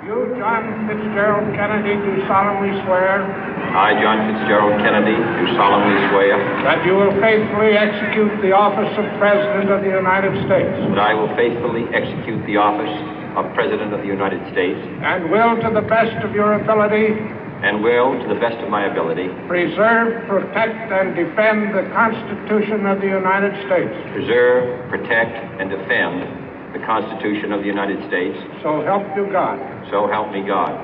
You, John Fitzgerald Kennedy, do solemnly swear. I, John Fitzgerald Kennedy, do solemnly swear. That you will faithfully execute the office of President of the United States. That I will faithfully execute the office of President of the United States. And will, to the best of your ability. And will, to the best of my ability. Preserve, protect, and defend the Constitution of the United States. Preserve, protect, and defend the Constitution of the United States. So help you God. So help me God.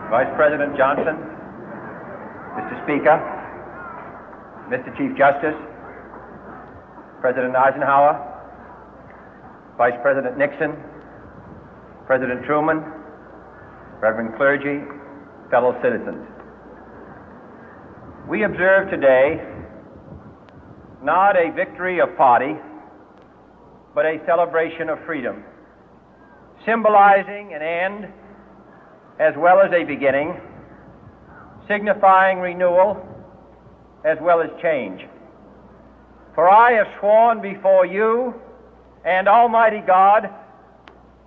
Vice President Johnson, Mr. Speaker, Mr. Chief Justice, President Eisenhower, Vice President Nixon, President Truman, Reverend clergy, fellow citizens. We observe today not a victory of party, but a celebration of freedom, symbolizing an end as well as a beginning, signifying renewal as well as change. For I have sworn before you and Almighty God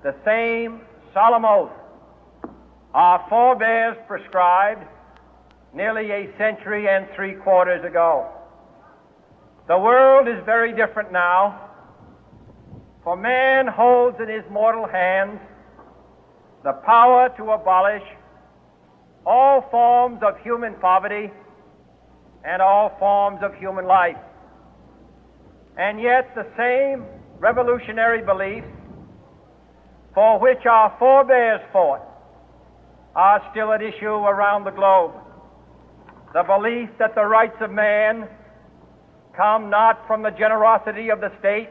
the same solemn oath our forebears prescribed nearly a century and 3/4 ago. The world is very different now, for man holds in his mortal hands the power to abolish all forms of human poverty and all forms of human life. And yet the same revolutionary beliefs for which our forebears fought are still at issue around the globe. The belief that the rights of man come not from the generosity of the state,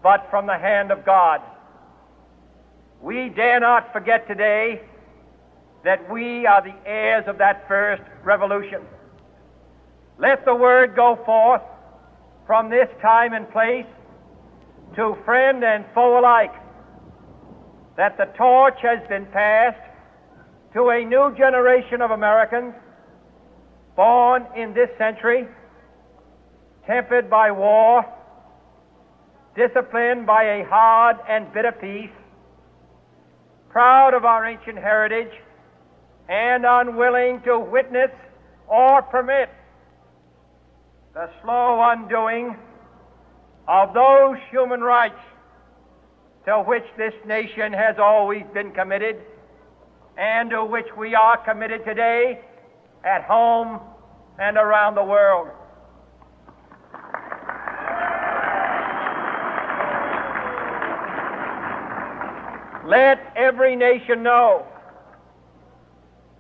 but from the hand of God. We dare not forget today that we are the heirs of that first revolution. Let the word go forth from this time and place to friend and foe alike that the torch has been passed to a new generation of Americans born in this century, tempered by war, disciplined by a hard and bitter peace, proud of our ancient heritage, and unwilling to witness or permit the slow undoing of those human rights to which this nation has always been committed and to which we are committed today at home and around the world. Let every nation know,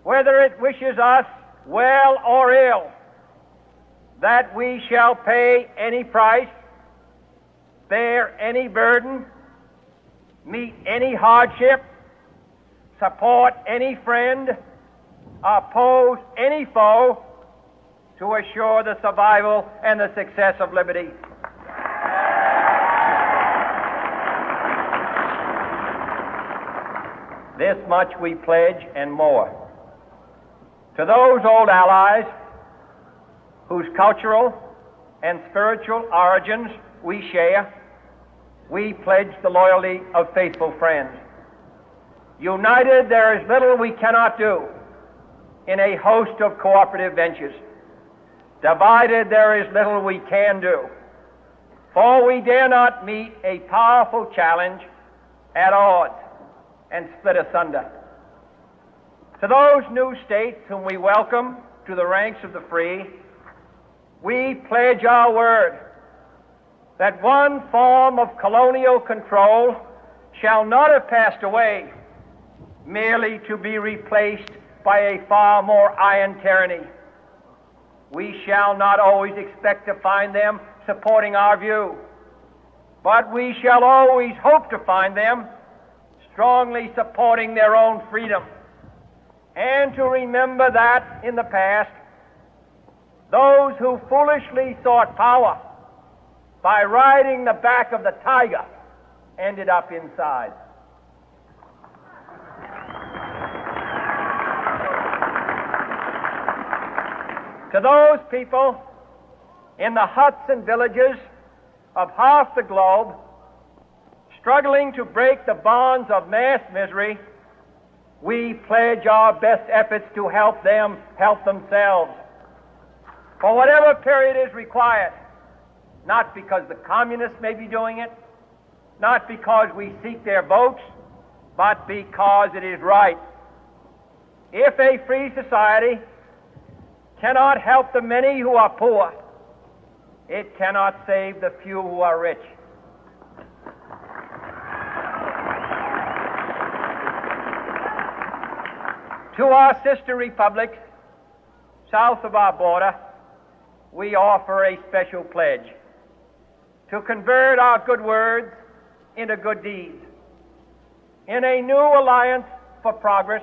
whether it wishes us well or ill, that we shall pay any price, bear any burden, meet any hardship, support any friend, oppose any foe to assure the survival and the success of liberty. This much we pledge and more. To those old allies whose cultural and spiritual origins we share, we pledge the loyalty of faithful friends. United, there is little we cannot do in a host of cooperative ventures. Divided, there is little we can do, for we dare not meet a powerful challenge at odds and split asunder. To those new states whom we welcome to the ranks of the free, we pledge our word that one form of colonial control shall not have passed away merely to be replaced by a far more iron tyranny. We shall not always expect to find them supporting our view, but we shall always hope to find them strongly supporting their own freedom, and to remember that in the past, those who foolishly sought power by riding the back of the tiger ended up inside. To those people in the huts and villages of half the globe struggling to break the bonds of mass misery, we pledge our best efforts to help them help themselves for whatever period is required, not because the communists may be doing it, not because we seek their votes, but because it is right. If a free society cannot help the many who are poor, it cannot save the few who are rich. To our sister republics south of our border, we offer a special pledge to convert our good words into good deeds, in a new alliance for progress,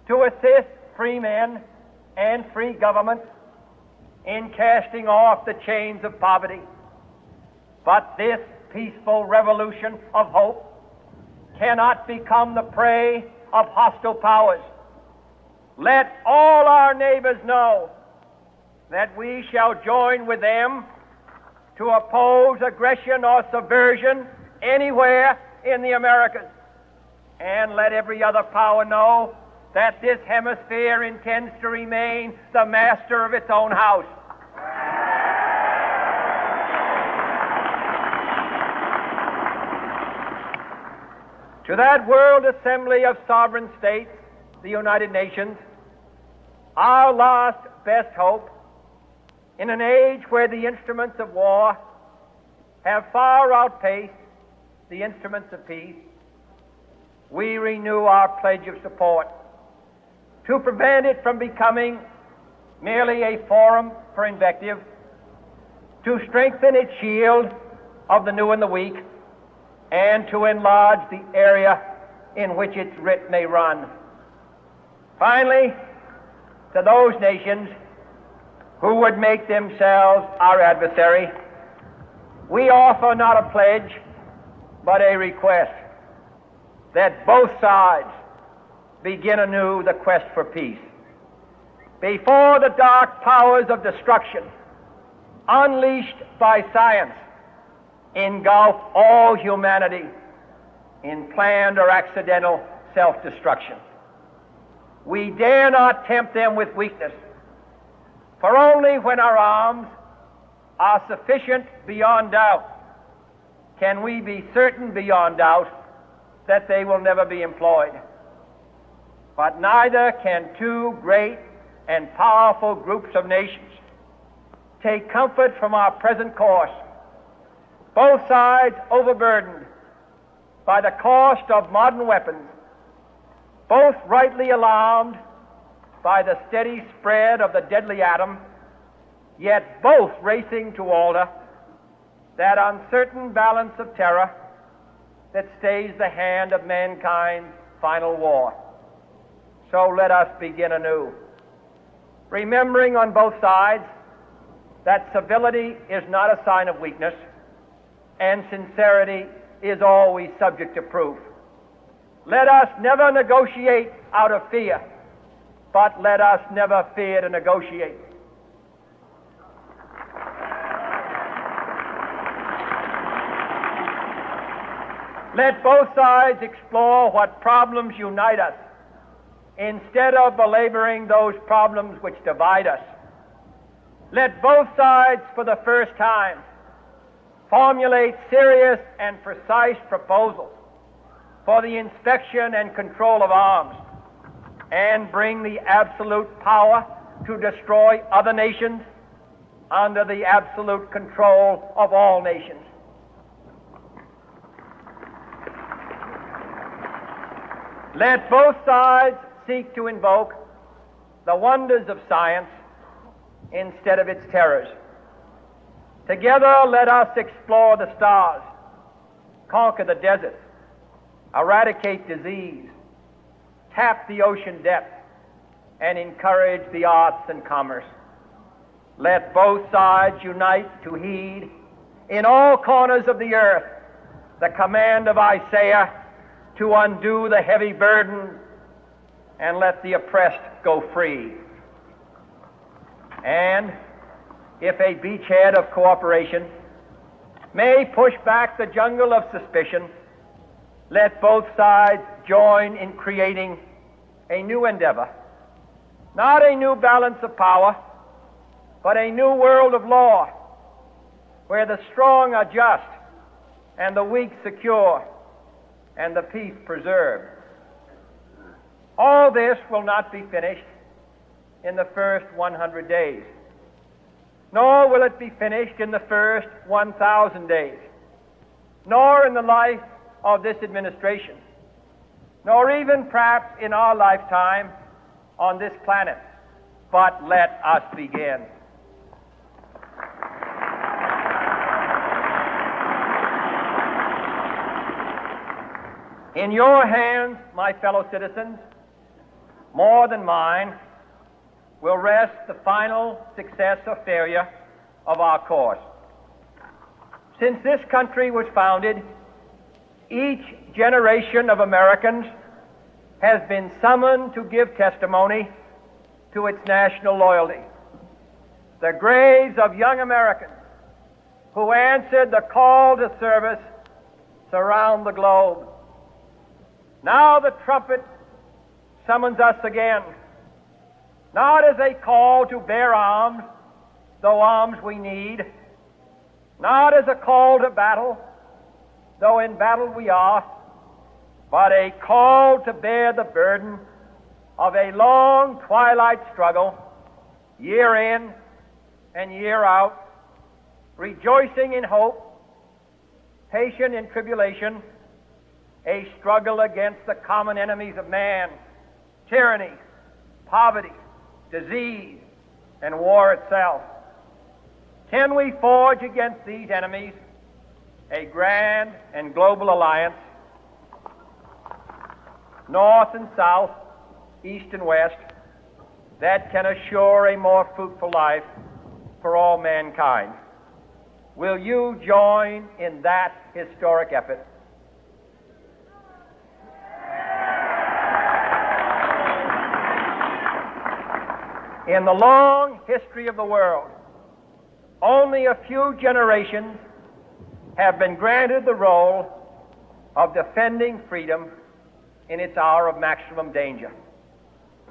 to assist free men and free governments in casting off the chains of poverty. But this peaceful revolution of hope cannot become the prey of hostile powers. Let all our neighbors know that we shall join with them to oppose aggression or subversion anywhere in the Americas. And let every other power know that this hemisphere intends to remain the master of its own house. To that World Assembly of Sovereign States, the United Nations, our last best hope, in an age where the instruments of war have far outpaced the instruments of peace, we renew our pledge of support to prevent it from becoming merely a forum for invective, to strengthen its shield of the new and the weak, and to enlarge the area in which its writ may run. Finally, to those nations who would make themselves our adversary, we offer not a pledge, but a request that both sides begin anew the quest for peace. Before the dark powers of destruction, unleashed by science, engulf all humanity in planned or accidental self-destruction. We dare not tempt them with weakness, for only when our arms are sufficient beyond doubt can we be certain beyond doubt that they will never be employed. But neither can two great and powerful groups of nations take comfort from our present course, both sides overburdened by the cost of modern weapons, both rightly alarmed by the steady spread of the deadly atom, yet both racing to alter that uncertain balance of terror that stays the hand of mankind's final war. So let us begin anew, remembering on both sides that civility is not a sign of weakness, and sincerity is always subject to proof. Let us never negotiate out of fear, but let us never fear to negotiate. Let both sides explore what problems unite us, instead of belaboring those problems which divide us. Let both sides, for the first time, formulate serious and precise proposals for the inspection and control of arms, and bring the absolute power to destroy other nations under the absolute control of all nations. Let both sides seek to invoke the wonders of science instead of its terrors. Together, let us explore the stars, conquer the deserts, eradicate disease, tap the ocean depth, and encourage the arts and commerce. Let both sides unite to heed in all corners of the earth the command of Isaiah to undo the heavy burden and let the oppressed go free. And if a beachhead of cooperation may push back the jungle of suspicion, let both sides join in creating a new endeavor, not a new balance of power, but a new world of law, where the strong are just and the weak secure and the peace preserved. All this will not be finished in the first 100 days, nor will it be finished in the first 1,000 days, nor in the life of this administration, nor even perhaps in our lifetime on this planet. But let us begin. In your hands, my fellow citizens, more than mine, will rest the final success or failure of our course. Since this country was founded, each generation of Americans has been summoned to give testimony to its national loyalty. The graves of young Americans who answered the call to service surround the globe. Now the trumpet summons us again, not as a call to bear arms, though arms we need, not as a call to battle, though in battle we are, but a call to bear the burden of a long twilight struggle, year in and year out, rejoicing in hope, patient in tribulation, a struggle against the common enemies of man, tyranny, poverty, disease, and war itself. Can we forge against these enemies a grand and global alliance, north and south, east and west, that can assure a more fruitful life for all mankind? Will you join in that historic effort? In the long history of the world, only a few generations have been granted the role of defending freedom in its hour of maximum danger.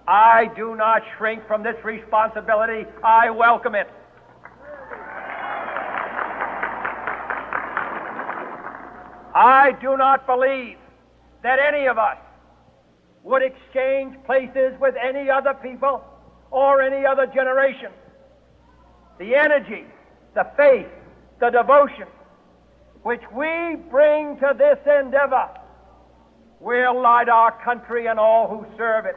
I do not shrink from this responsibility. I welcome it. I do not believe that any of us would exchange places with any other people or any other generation. The energy, the faith, the devotion which we bring to this endeavor will light our country and all who serve it.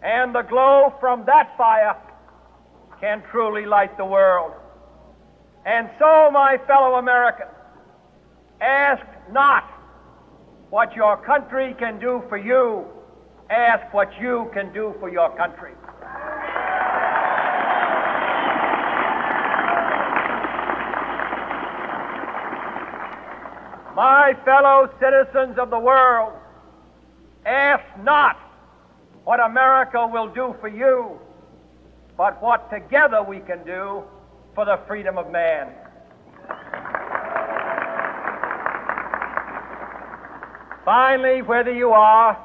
And the glow from that fire can truly light the world. And so, my fellow Americans, ask not what your country can do for you, ask what you can do for your country. My fellow citizens of the world, ask not what America will do for you, but what together we can do for the freedom of man. Finally, whether you are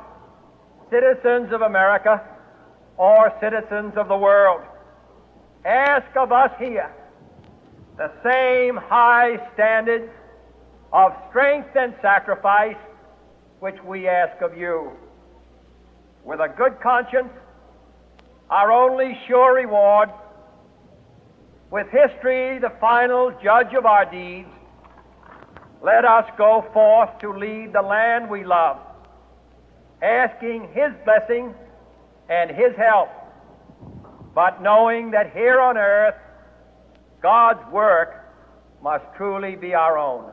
citizens of America or citizens of the world, ask of us here the same high standards of strength and sacrifice which we ask of you. With a good conscience, our only sure reward, with history the final judge of our deeds, let us go forth to lead the land we love, asking His blessing and His help, but knowing that here on earth, God's work must truly be our own.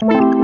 Thank you.